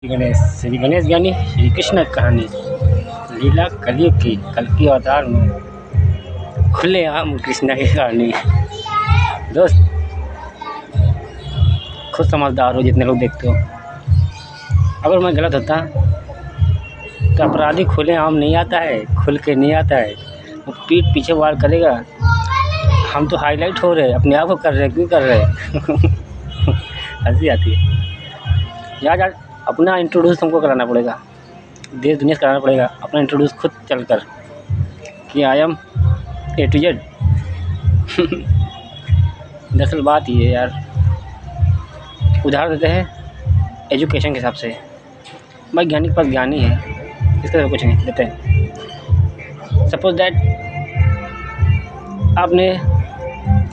श्री गणेश ज्ञानी श्री कृष्ण कहानी लीला कलयुग की कल की अवतार में खुले आम कृष्णा की कहानी। दोस्त खुद समझदार हो जितने लोग देखते हो। अगर मैं गलत होता तो अपराधी खुले आम नहीं आता है, खुल के नहीं आता है, वो पीठ पीछे वार करेगा। हम तो हाईलाइट हो रहे अपने आप को कर रहे, क्यों कर रहे हंसी आती है यार। अपना इंट्रोड्यूस तुमको कराना पड़ेगा, देश दुनिया से कराना पड़ेगा। अपना इंट्रोड्यूस खुद चल कर कि I am A to Z. दरअसल बात ये है यार, उदाहरण देते हैं एजुकेशन के हिसाब से। भाई ज्ञानी के पास ज्ञानी है, इसके तरफ कुछ नहीं देते हैं। सपोज दैट आपने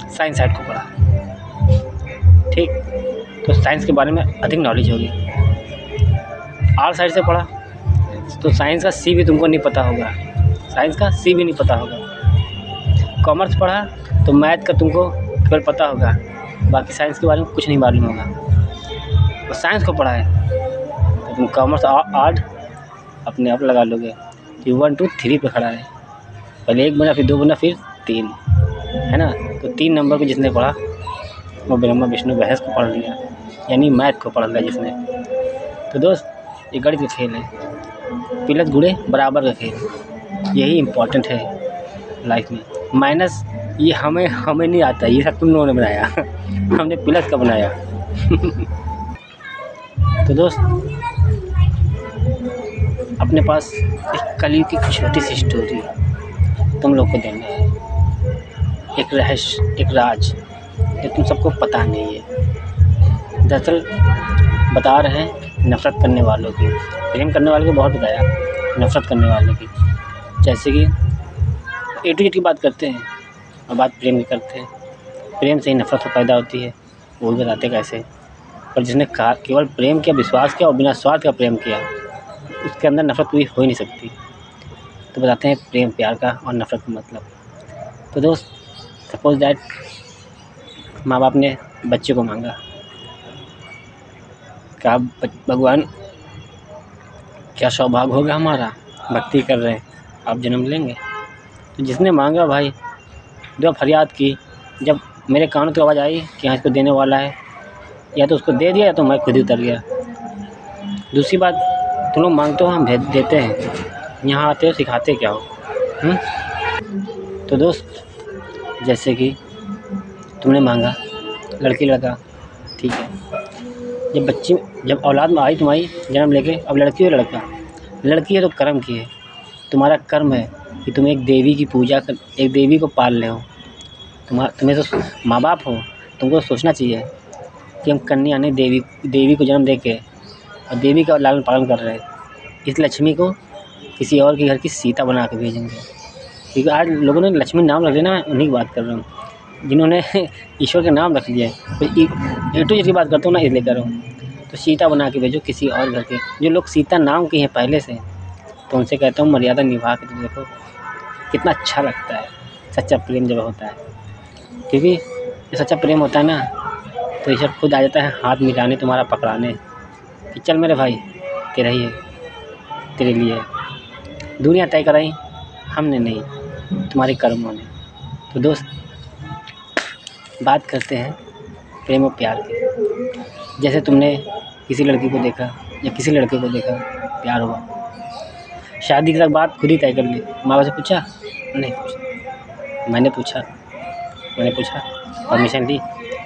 साइंस साइड को पढ़ा, ठीक, तो साइंस के बारे में अधिक नॉलेज होगी। आर्ट साइड से पढ़ा तो साइंस का सी भी तुमको नहीं पता होगा, साइंस का सी भी नहीं पता होगा। कॉमर्स पढ़ा तो मैथ का तुमको केवल पता होगा, बाकी साइंस के बारे में कुछ नहीं मालूम होगा। और साइंस को पढ़ा है तो तुम कॉमर्स आर्ट अपने आप लगा लोगे कि 1 2 3 पे खड़ा है। पहले 1 बना, फिर 2 बना, फिर 3, है ना। तो 3 नंबर को जिसने पढ़ा वो ब्रह्मा विष्णु महेश को पढ़ लिया, यानी मैथ को पढ़ लिया जिसने। तो दोस्त ये गणित का खेल है, प्लस गुणे बराबर का खेल, यही इम्पोर्टेंट है लाइफ में। माइनस ये हमें नहीं आता, ये सब तुम लोगों ने बनाया हमने प्लस का बनाया। तो दोस्त अपने पास एक कलयुग की छोटी सी स्टोरी तुम लोग को देना है, एक रहस्य, एक राज जो तुम सबको पता नहीं है। दरअसल बता रहे हैं नफ़रत करने वालों की, प्रेम करने वालों को बहुत बताया, नफ़रत करने वालों की। जैसे कि ए टू जेड की बात करते हैं और बात प्रेम की करते हैं। प्रेम से ही नफ़रत पैदा होती है, वो भी बताते कैसे। और जिसने केवल प्रेम किया, विश्वास किया और बिना स्वार्थ का प्रेम किया, उसके अंदर नफ़रत भी हो ही नहीं सकती। तो बताते हैं प्रेम प्यार का और नफ़रत का मतलब। तो दोस्त सपोज दैट माँ बाप ने बच्चे को मांगा, क्या भगवान क्या सौभाग्य होगा हमारा, भक्ति कर रहे हैं, आप जन्म लेंगे। तो जिसने मांगा भाई, जब फरियाद की, जब मेरे कानों की आवाज़ आई कि हाँ इसको देने वाला है, या तो उसको दे दिया या तो मैं खुद ही उतर गया। दूसरी बात, तुम लोग मांगते हो हम भेज देते हैं, यहाँ आते हो सिखाते क्या हो। तो दोस्त जैसे कि तुमने मांगा लड़की लड़का, ठीक है, जब औलाद में आई तुम्हारी जन्म लेके, अब लड़की हो लड़का, लड़की है तो कर्म की है, तुम्हारा कर्म है कि तुम एक देवी की पूजा कर, एक देवी को पाल रहे हो। तुम्हें तो माँ बाप हो, तुमको सोचना चाहिए कि हम कन्या ने देवी को जन्म दे के और देवी का लालन पालन कर रहे हैं। इस लक्ष्मी को किसी और के घर की सीता बना के भेजेंगे, क्योंकि आज लोगों ने लक्ष्मी नाम रख लिया ना, उन्हीं की बात कर रहा हूँ जिन्होंने ईश्वर के नाम रख लिया है। तो ए टू जेड की बात करता हूँ ना, इसलिए कर रहा हूँ। तो सीता बना के भेजो किसी और घर के, जो लोग सीता नाम के हैं पहले से, तो उनसे कहता हूँ मर्यादा निभा के। तो देखो कितना अच्छा लगता है सच्चा प्रेम जब होता है, क्योंकि जब सच्चा प्रेम होता है ना तो ईश्वर खुद आ जाता है हाथ मिलाने, तुम्हारा पकड़ाने कि चल मेरे भाई तेरा ही है, तेरे लिए है। दुनिया तय कराई हमने नहीं, तुम्हारे कर्मों ने। तो दोस्त बात करते हैं प्रेम और प्यार की। जैसे तुमने किसी लड़की को देखा या किसी लड़के को देखा, प्यार हुआ, शादी की तक बात खुद ही तय कर ली। माँ बाप से पूछा? नहीं पूछा। मैंने पूछा परमिशन ली।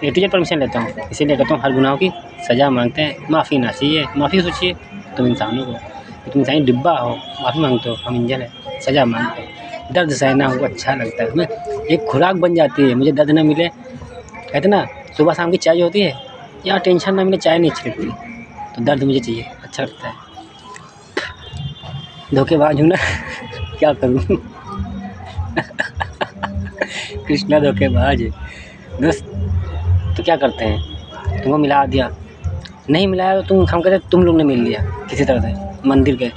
ए टू जेड परमिशन लेता हूँ, इसीलिए कहता हूँ हर गुनाहों की सज़ा मांगते हैं, माफ़ी ना चाहिए। माफ़ी सोचिए तुम इंसानों को, तुम इंसानी डिब्बा हो, माफ़ी मांगते हो, हम इंजन है, सज़ा मांगते हैं। दर्द सहना हमको अच्छा लगता है, हमें एक खुराक बन जाती है। मुझे दर्द ना मिले, कहते ना सुबह शाम की चाय जो होती है यार, टेंशन ना मिले चाय नहीं अच्छी लगती, तो दर्द मुझे चाहिए, अच्छा लगता है। धोखेबाज हूँ ना क्या करूँ कृष्णा धोखेबाज है। दोस्त तो क्या करते हैं, तुमको मिला दिया, नहीं मिलाया तो हम कहते तुम लोग ने मिल लिया किसी तरह से। मंदिर गए,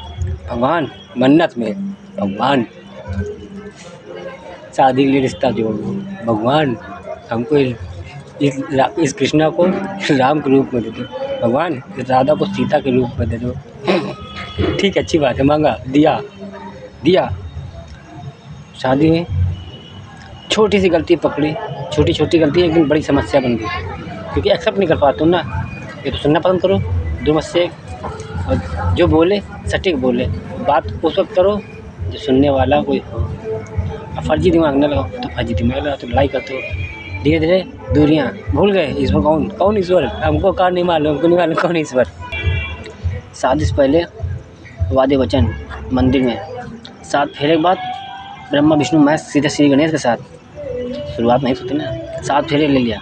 भगवान मन्नत में, भगवान शादी के लिए रिश्ता जोड़ दो, भगवान हमको इस कृष्णा को राम के रूप में दे दो। भगवान राधा को सीता के रूप में दे दो। ठीक है, अच्छी बात है, मांगा, दिया। शादी में छोटी सी गलती पकड़ी, छोटी गलती लेकिन बड़ी समस्या बन गई, क्योंकि एक्सेप्ट नहीं कर पाता हूँ ना। ये तो सुनना पसंद करो, दो मुझसे, और जो बोले सटीक बोले, बात उस वक्त करो जो सुनने वाला कोई हो। अब फर्जी दिमाग न लगाओ, तो फर्जी दिमाग लगाओ तो लड़ाई करते हो। धीरे धीरे दूरियाँ भूल गए। ईश्वर कौन ईश्वर, हमको कौन नहीं मालूम, हमको नहीं मालूम कौन ईश्वर। शादी से पहले वादे वचन मंदिर में, 7 फेरे के बाद ब्रह्मा विष्णु महेश सीधे श्री गणेश के साथ। शुरुआत नहीं सोती ना, 7 फेरे ले लिया।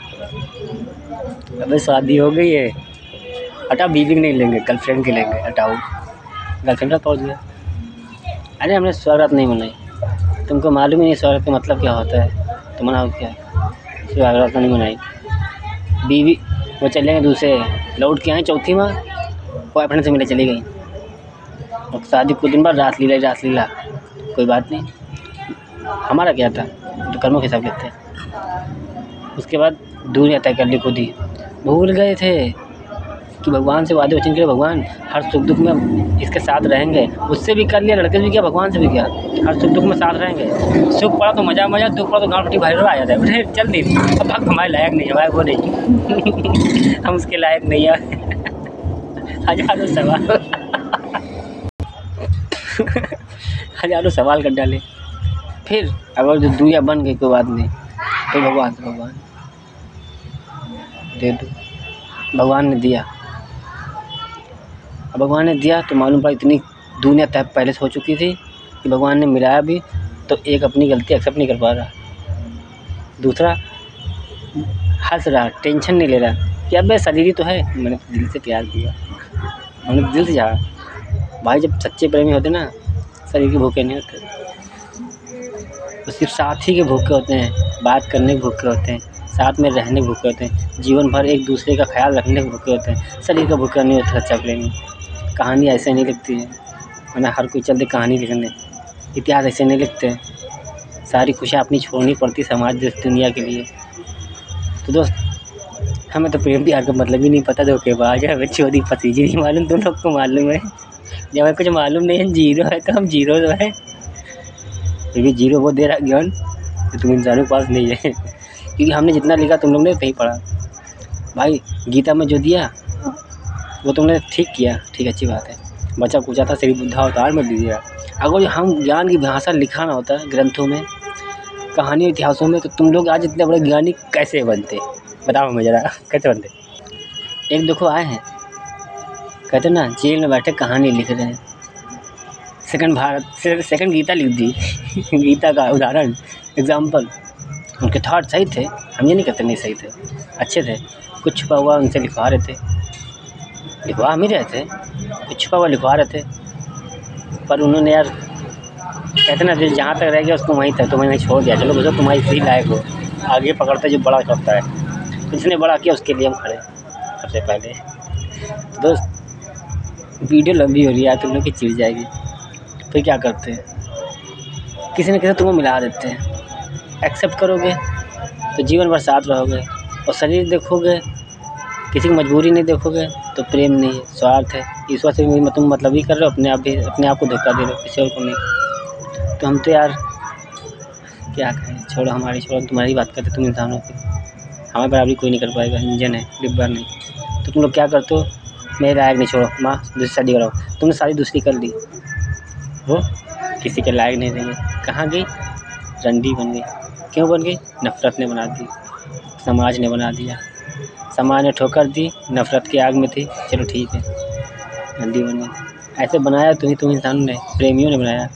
अबे शादी हो गई है, हटा, बीवी नहीं लेंगे, गर्लफ्रेंड के लेंगे, हटाओ, गर्लफ्रेंड का पहुँच गया। अरे हमने स्वागत नहीं मनाई, तुमको मालूम ही नहीं स्वागत का मतलब क्या होता है, तो मनाओ क्या, स्वागत नहीं मनाई। बीवी वो चलेंगे दूसरे, लौट के आए चौथी माँ, बॉयफ्रेंड से मिले चली गई। और शादी कुछ दिन बाद रासलीला, कोई बात नहीं, हमारा क्या था, तो कर्मों के हिसाब लेते हैं। उसके बाद दूरियाँ तय कर ली खुद ही। भूल गए थे कि भगवान से वादे वचन किए, भगवान हर सुख दुख में इसके साथ रहेंगे। उससे भी कर लिया, लड़के से भी किया, भगवान से भी किया, हर सुख दुख में साथ रहेंगे। सुख पड़ा तो मज़ा, दुख पड़ा तो गाँव पट्टी भैरव आ जाता है। चल दी, अब भक्त हमारे लायक नहीं है, हमारे वो नहीं हम उसके लायक नहीं है। हज़ारों सवाल कर डाले। फिर अगर जो दूरियाँ बन गई कोई बात नहीं, तो भगवान दे दो। भगवान ने दिया, अब भगवान ने दिया तो मालूम पड़ा इतनी दुनिया तय पहले से हो चुकी थी कि भगवान ने मिलाया भी तो एक अपनी गलती एक्सेप्ट नहीं कर पा रहा, दूसरा हंस रहा, टेंशन नहीं ले रहा कि अबे शरीर ही तो है। मैंने दिल से प्यार किया, मैंने दिल से चाहा। भाई जब सच्चे प्रेमी होते ना, शरीर के भूखे नहीं होते, वो सिर्फ साथी के भूखे होते हैं, बात करने के भूखे होते हैं, साथ में रहने के भूखे होते हैं, जीवन भर एक दूसरे का ख्याल रखने के भूखे होते हैं। शरीर का भूखा नहीं होता सच्चा प्रेमी। कहानी ऐसे नहीं लिखती है, वरना हर कोई चलते कहानी लिखने, इतिहास ऐसे नहीं लिखते। सारी खुशियाँ अपनी छोड़नी पड़ती समाज देश दुनिया के लिए। तो दोस्त, हमें तो प्रेम प्यार का मतलब ही नहीं पता, धोखेबाज है, हमें चोरी फसीजी नहीं मालूम, तुम लोग को मालूम है। जब हमें कुछ मालूम नहीं है, जीरो है, तो हम जीरो तो है, फिर भी जीरो वो दे रहा ज्ञान तो तुम इंसानों के पास नहीं है। क्योंकि हमने जितना लिखा तुम लोग ने नहीं पढ़ा। भाई गीता में जो दिया वो तुमने ठीक किया, ठीक, अच्छी बात है। बचा कुचा था, श्री बुद्धा अवतार में दे दिया। अगर हम ज्ञान की भाषा लिखा ना होता ग्रंथों में, कहानी इतिहासों में, तो तुम लोग आज इतने बड़े ज्ञानी कैसे बनते, बताओ हमें ज़रा, कैसे बनते। एक देखो आए हैं, कहते ना जेल में बैठे कहानी लिख रहे हैं, सेकंड गीता लिख दी। गीता का उदाहरण, एग्जाम्पल। उनके थॉट सही थे, हम ये नहीं कहते नहीं सही थे, अच्छे थे। कुछ छुपा हुआ उनसे लिखवा रहे थे, लिखवा हम ही रहे थे, कुछ छुपा हुआ लिखवा रहे थे। पर उन्होंने यार, कहते ना जो जहाँ तक रह गया उसको वहीं तक, तो मैंने छोड़ दिया, चलो बोलो तुम्हारी सही लायक हो, आगे पकड़ते जो बड़ा करता है। जिसने बड़ा किया उसके लिए हम खड़े सबसे पहले। तो दोस्त, वीडियो लंबी हो रही है, तुम लोग की चिढ़ जाएगी, फिर क्या करते हैं, किसी न किसी तुम्हें मिला देते हैं। एक्सेप्ट करोगे तो जीवन भर साथ रहोगे, और शरीर देखोगे, किसी की मजबूरी नहीं देखोगे, तो प्रेम नहीं है, स्वार्थ है। ईश्वर से भी तुम मतलब ही कर रहे हो, अपने आप को धोखा दे रहे हो, किसी और को नहीं। तो हम तो यार क्या कहें, छोड़ो, हमारी छोड़ो, तुम्हारी बात करते, तुम इंसानों की हमारे बराबरी कोई नहीं कर पाएगा, इंजन है, डिब्बा नहीं। तो तुम लोग क्या करते हो, मेरे लायक नहीं, छोड़ो, माँ दूसरी शादी कराओ। तुमने शादी दूसरी कर ली, वो किसी के लायक नहीं रही, कहाँ गई, रंडी बन गई। क्यों बन गई, नफ़रत ने बना दी, समाज ने बना दिया, समाज ने ठोकर दी, नफ़रत की आग में थी, चलो ठीक है, रंडी बन गई। ऐसे बनाया तुम इंसानों ने, प्रेमियों ने बनाया।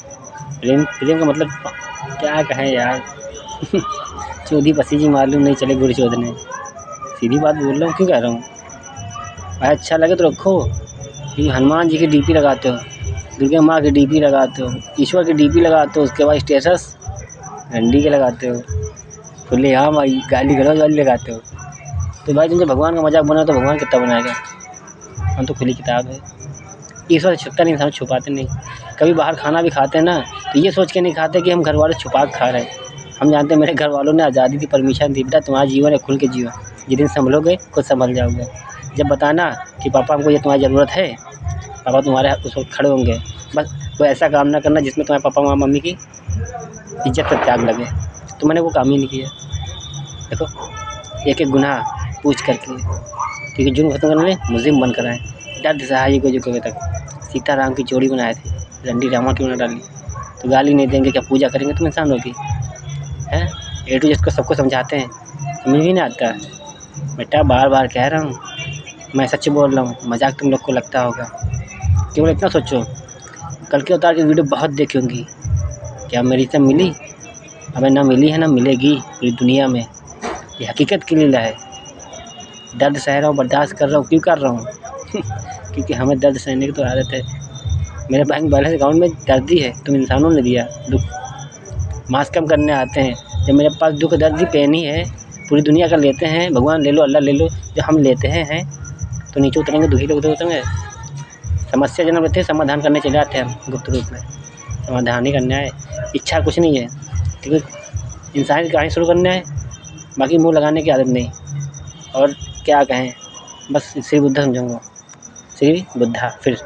प्रेम का मतलब क्या कहें यार। चौधी पसीजी मालूम नहीं चले गुड़ चोदने, सीधी बात बोल रहा हूँ, क्यों कह रहा हूँ। भाई अच्छा लगे तो रखो, क्योंकि हनुमान जी की डीपी लगाते हो, दुर्गा माँ की डीपी लगाते हो, ईश्वर की डीपी लगाते हो, उसके बाद स्टेटस रंडी के लगाते हो, खुले आम गाली गलौज वाली लगाते हो। तो भाई तुम जब भगवान का मजाक बना तो भगवान कितना बनाएगा, हम तो खुली किताब है। ईश्वर छुपता नहीं, इंसान छुपाते नहीं। कभी बाहर खाना भी खाते हैं ना, तो ये सोच के नहीं खाते कि हम घर वाले छुपा के खा रहे हैं। हम जानते हैं मेरे घर वालों ने आज़ादी की परमिशन दी, बेटा तुम्हारा जीवन है, खुल के जियो, जिस दिन संभलोगे खुद संभल जाओगे। जब बताना कि पापा हमको ये तुम्हारी ज़रूरत है, पापा तुम्हारे उस वक्त खड़े होंगे। बस कोई ऐसा काम ना करना जिसमें तुम्हारे पापा मम्मी की इज्जत का त्याग लगे। तो मैंने वो काम ही नहीं किया। देखो, एक एक गुनाह पूछ करके, क्योंकि जुर्म खत्म करने मुज़िम बनकर आए। दर्द सहाय को जो कभी तक सीताराम की जोड़ी बनाए थे, रंडी रावण क्यों ना डाली। तो गाली नहीं देंगे, क्या पूजा करेंगे तुम इंसान होगी हैं। ए टू जिसको सबको समझाते हैं, समझ भी नहीं आता। बेटा बार बार कह रहा हूँ, मैं सच बोल रहा हूँ, मजाक तुम लोग को लगता होगा। केवल इतना सोचो, कल के अवतार की वीडियो बहुत देखी होंगी, क्या मेरी से मिली? हमें ना मिली है ना मिलेगी पूरी दुनिया में। ये हकीकत की लीला है। दर्द सह रहा हूँ, बर्दाश्त कर रहा हूँ, क्यों कर रहा हूँ? क्योंकि हमें दर्द सहने की तो आदत है। मेरे बैंक बैलेंस अकाउंट में दर्द ही है, तुम इंसानों ने दिया दुख। मास्क कम करने आते हैं, जब मेरे पास दुख दर्द की पेन ही है, पूरी दुनिया का लेते हैं, भगवान ले लो, अल्लाह ले लो, जो हम लेते हैं तो नीचे उतरेंगे, दुखी लोग उतरेंगे। समस्या जन्म लेते हैं, समाधान करने चले जाते हैं हम गुप्त रूप में। समाधान ही करना है, इच्छा कुछ नहीं है, क्योंकि इंसान की कहानी शुरू करना है, बाकी मुँह लगाने की आदत नहीं। और क्या कहें, बस श्री बुद्धा समझाऊँगा, श्री बुद्धा फिर